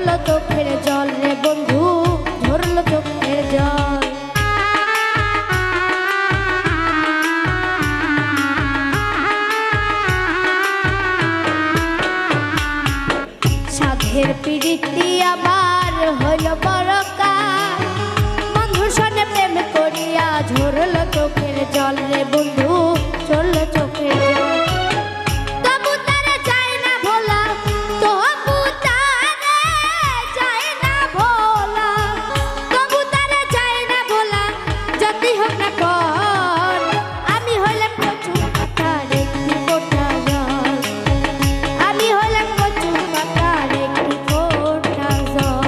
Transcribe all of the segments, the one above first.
ঝরলো চোখের জল রে বন্ধু, ঝরলো চোখের জল। সাধের প্রীতি আবার হইল বড়কা, বন্ধুর সনে প্রেম করিয়া ঝরলো চোখের জল রে বন্ধু, ঝরলো চোখের জল। তবু তারে যায় না ভোলা, তবু তারে যায় না ভোলা, তবু তারে যায় না ভোলা, যতই হোক না পর। আমি হইলাম কচু পাতার একটি ফোঁটা জল, আমি হইলাম কচু পাতার একটি ফোঁটা জল।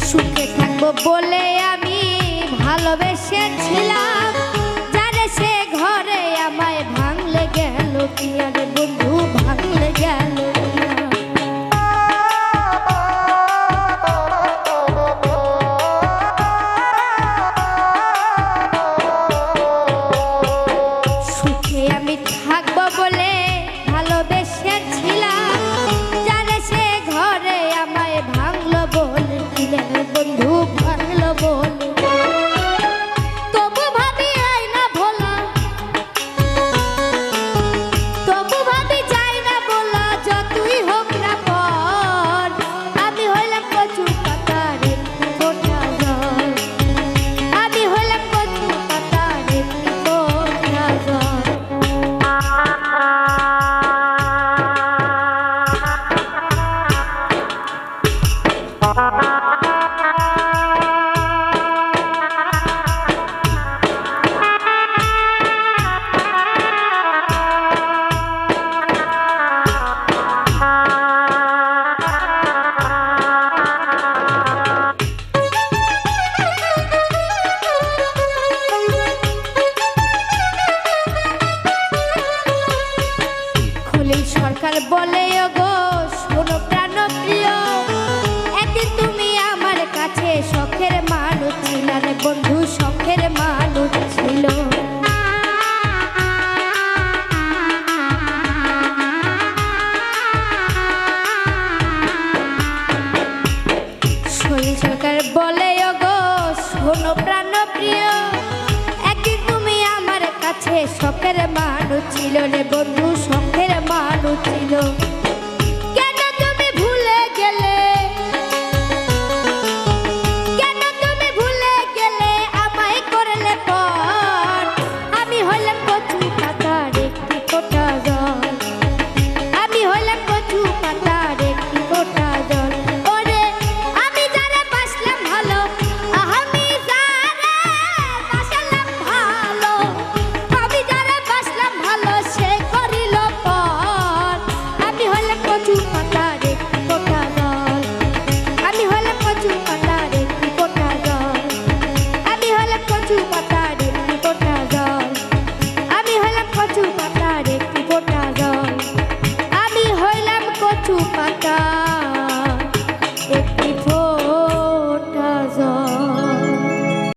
সুখে থাকবো বলে আমি ভালোবেসেছিলাম, জানে সে ঘরে আমায় ভাঙলে গেল কি আরে বন্ধু, ভাঙলে গেল কি আর। সুখে আমি থাকবো বলে ভালোবেসেছিলাম, জানে সে ঘরে আমায় ভাঙলো বলে দিলে বন্ধু, ভাঙলো বলে। তবু ভাবি আই না ভোলা, তবু ভাবি যাই না বলা, যতই হোক না পর। আমি হইলাম কচু পাতার একটি ফোঁটা জল, আমি হইলাম কচু পাতার একটি ফোঁটা জল। খলিল সরকার বলে ওগো শোনো প্রাণপ্রিয়, একদিন তুমি আমার কাছে শখের মানুষ ছিলে রে বন্ধু, শখের মানুষ ছিল। খলিল সরকার বলে ওগো শোনো প্রাণপ্রিয়, একদিন তুমি আমার কাছে শখের মানুষ ছিল রে বন্ধু, শখের মানুষ ছিল।